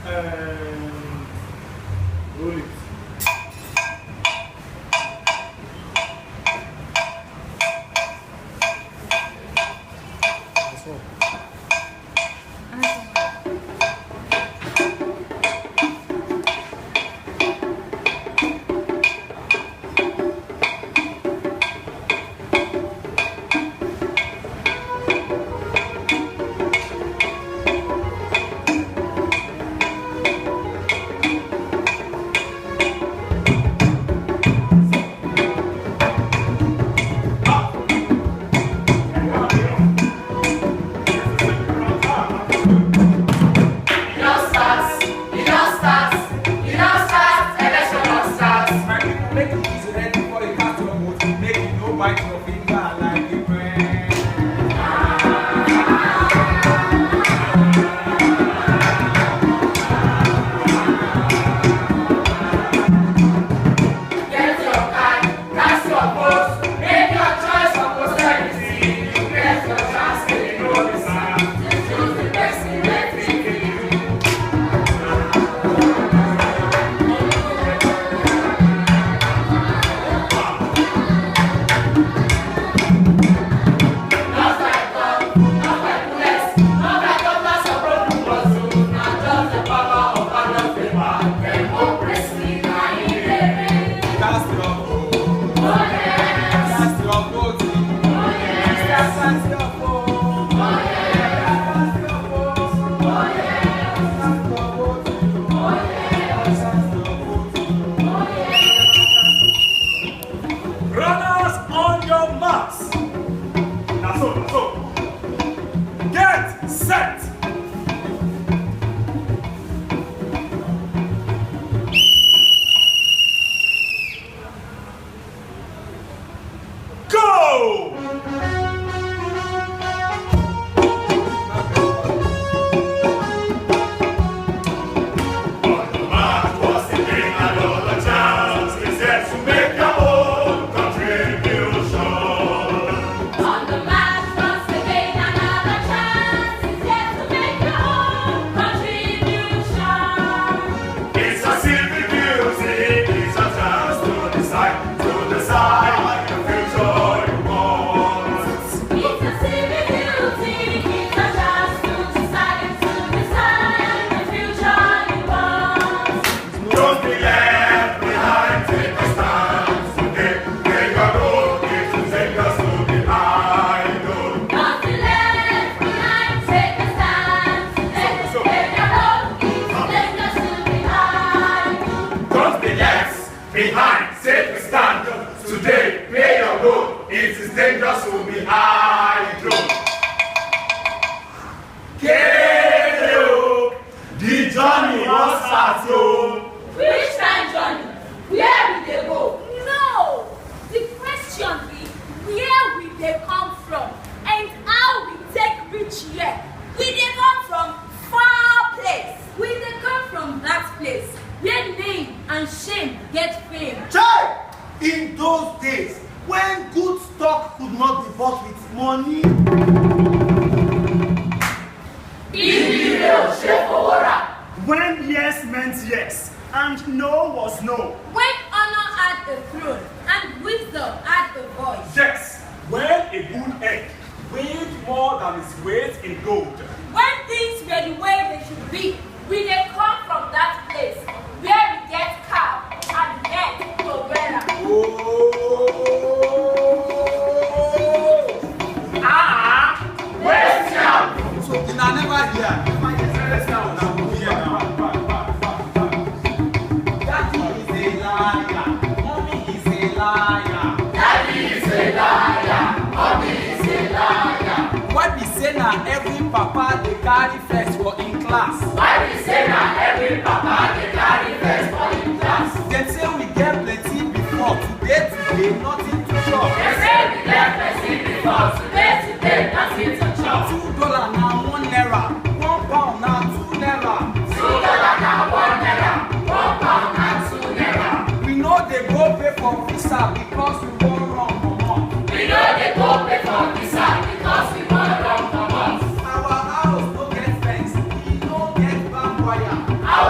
Roll it. That's all. Our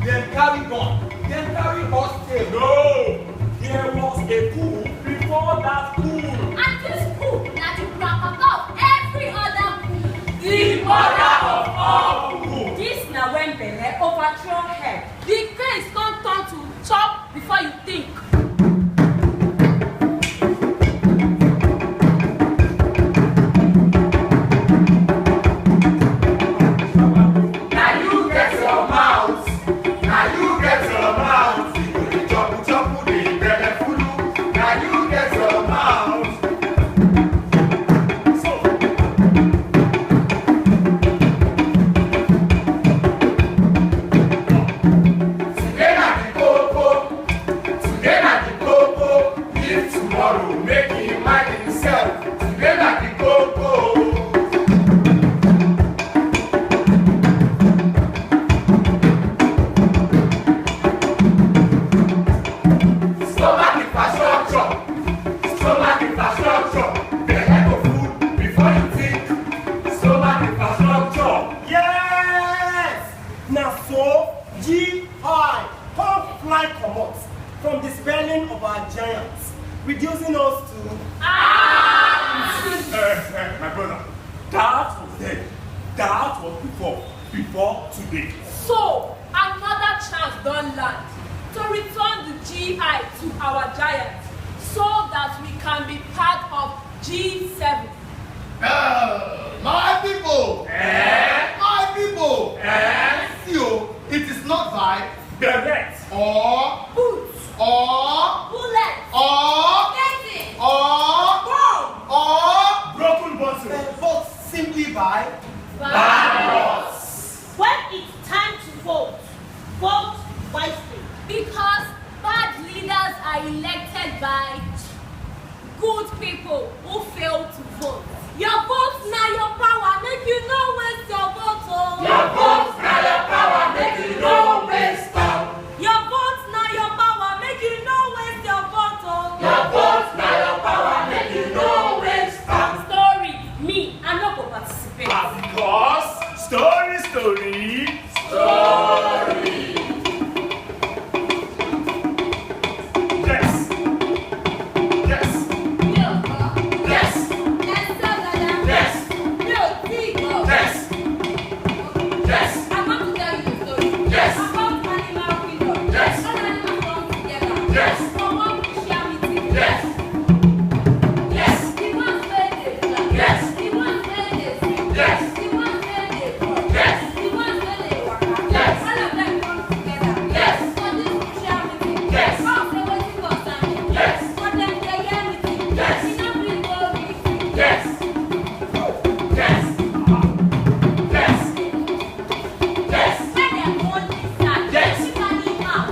Then carry gun. Then carry horse tail. No! There was a coup before that coup. And this coup na the grandpapa of every other coup. The mother of all coup. This na when belle overthrow head. The case don't turn to chop before you think. Now you get your mouth. Now you get your mouth. You chop chop the belly full. Now you get your mouth. So. Today na the coco. Today na the coco. If tomorrow make him mind himself. Today na the coco. Stomach infrastructure. Stomach infrastructure. The heck of food before you think. Stomach infrastructure. Yes! Now so, G.I. come fly comot from the spelling of our giants, reducing us to My brother, that was then. That was before today. So another chance don't land to return the GI to our giants so that we can be part of G7. My people! My people! See, it is not by Direct. or Boots, bullets, getting, bomb. Broken bottle. but simply by When it's time to vote, vote wisely. Because bad leaders are elected by good people who fail to vote. Your vote now your power, make you no waste your vote. Oh. Your vote now your power, make you no waste time. Your vote now your power, make you no waste your vote. Oh. Your vote now your power, make you no waste time. Story, me, I no go participate. Because story. Yes. Yes. Yes. Yes. Yes. Yes. I'm going to tell you the story. Yes. About animal kingdom. Yes. All animals come together. Yes. For one crucial meeting. Yes. Yes. The ones where they fly. Yes. The ones where they swim. Yes. The ones where they crawl. Yes. The ones where they walk. Yes. All of them come together. Yes. For this crucial meeting. Yes. All say wetin concern me. Yes. For them they hear meeting. Yes. We no bring go meeting. Yes. Yes. Yes. Yes. When dem wan decide. Yes. Everybody out.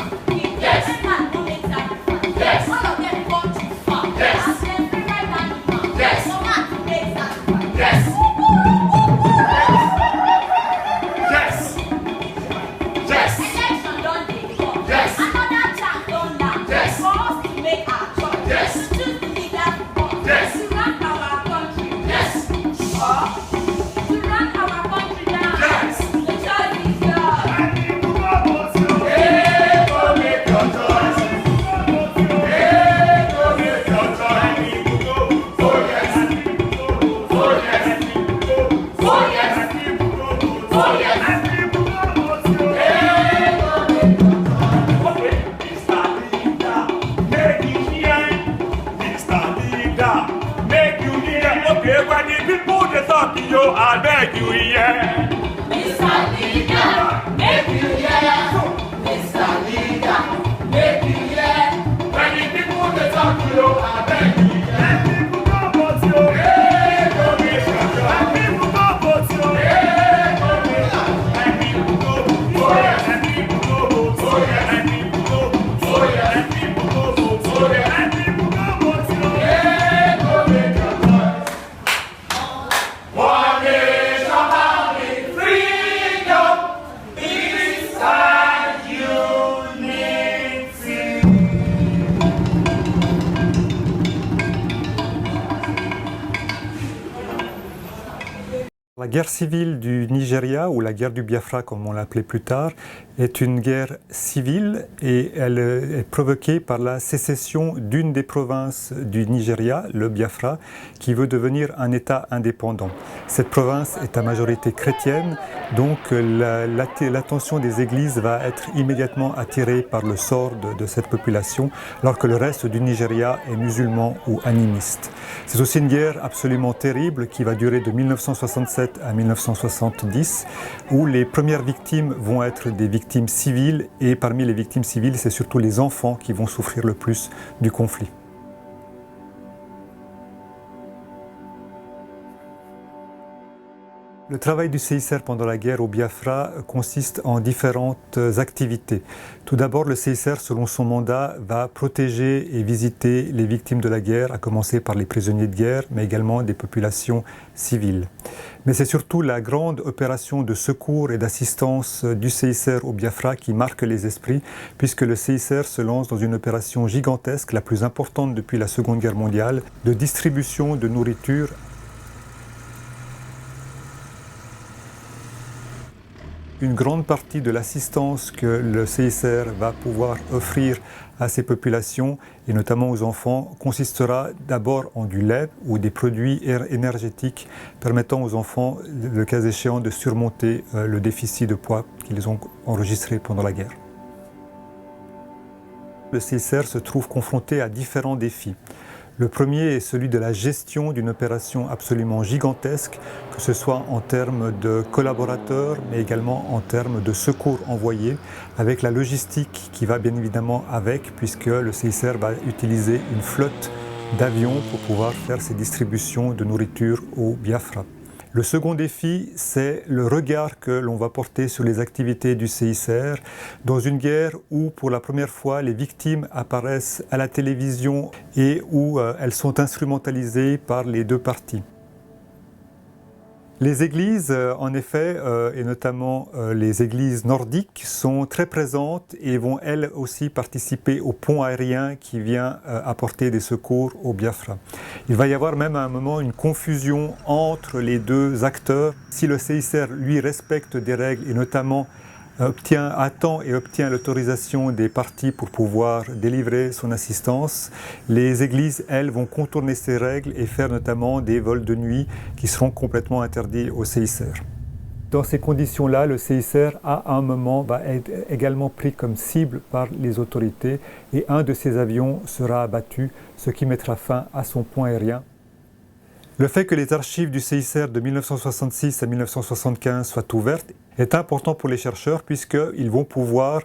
Yes. Everybody go make sacrifice. Yes. All of them come too far. Yes. As dem favorite animal. Yes. So man to make sacrifice. Yes. Yes. Yes. Election don dey come. Yes. Another chance don land. Yes. For us to make our choice. Yes. To choose the leader we want. Yes. To run our country. Yes. Or to run our country down. Yes. The choice is yours. Hey, go make your choice. Hey, go make your choice. Oh yes. Oh yes. Oh yes. Oh yes. Hey, La guerre civile du Nigeria, ou la guerre du Biafra comme on l'appelait plus tard, est une guerre civile et elle est provoquée par la sécession d'une des provinces du Nigeria, le Biafra, qui veut devenir un État indépendant. Cette province est à majorité chrétienne, donc l'attention des églises va être immédiatement attirée par le sort de cette population, alors que le reste du Nigeria est musulman ou animiste. C'est aussi une guerre absolument terrible qui va durer de 1967 à 1970, où les premières victimes vont être des victimes civiles, et parmi les victimes civiles, c'est surtout les enfants qui vont souffrir le plus du conflit. Le travail du CICR pendant la guerre au Biafra consiste en différentes activités. Tout d'abord, le CICR, selon son mandat, va protéger et visiter les victimes de la guerre, à commencer par les prisonniers de guerre, mais également des populations civiles. Mais c'est surtout la grande opération de secours et d'assistance du CICR au Biafra qui marque les esprits, puisque le CICR se lance dans une opération gigantesque, la plus importante depuis la Seconde Guerre mondiale, de distribution de nourriture. Une grande partie de l'assistance que le CICR va pouvoir offrir à ces populations, et notamment aux enfants, consistera d'abord en du lait ou des produits énergétiques permettant aux enfants, le cas échéant, de surmonter le déficit de poids qu'ils ont enregistré pendant la guerre. Le CICR se trouve confronté à différents défis. Le premier est celui de la gestion d'une opération absolument gigantesque, que ce soit en termes de collaborateurs, mais également en termes de secours envoyés, avec la logistique qui va bien évidemment avec, puisque le CICR va utiliser une flotte d'avions pour pouvoir faire ces distributions de nourriture au Biafra. Le second défi, c'est le regard que l'on va porter sur les activités du CICR dans une guerre où, pour la première fois, les victimes apparaissent à la télévision et où elles sont instrumentalisées par les deux parties. Les églises, en effet, et notamment les églises nordiques, sont très présentes et vont elles aussi participer au pont aérien qui vient apporter des secours au Biafra. Il va y avoir même à un moment une confusion entre les deux acteurs. Si le CICR, lui, respecte des règles et notamment attend et obtient l'autorisation des parties pour pouvoir délivrer son assistance, les églises, elles, vont contourner ces règles et faire notamment des vols de nuit qui seront complètement interdits au CICR. Dans ces conditions-là, le CICR, à un moment, va être également pris comme cible par les autorités et un de ses avions sera abattu, ce qui mettra fin à son pont aérien. Le fait que les archives du CICR de 1966 à 1975 soient ouvertes est important pour les chercheurs puisqu'ils vont pouvoir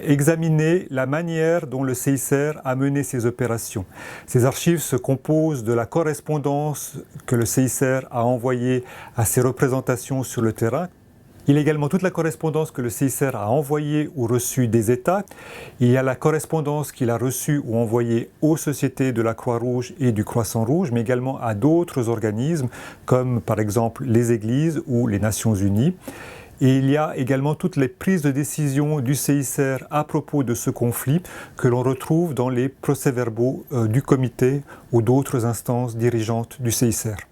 examiner la manière dont le CICR a mené ses opérations. Ces archives se composent de la correspondance que le CICR a envoyée à ses représentations sur le terrain. Il y a également toute la correspondance que le CICR a envoyée ou reçue des États. Il y a la correspondance qu'il a reçue ou envoyée aux sociétés de la Croix-Rouge et du Croissant-Rouge, mais également à d'autres organismes, comme par exemple les Églises ou les Nations Unies. Et il y a également toutes les prises de décision du CICR à propos de ce conflit que l'on retrouve dans les procès-verbaux du comité ou d'autres instances dirigeantes du CICR.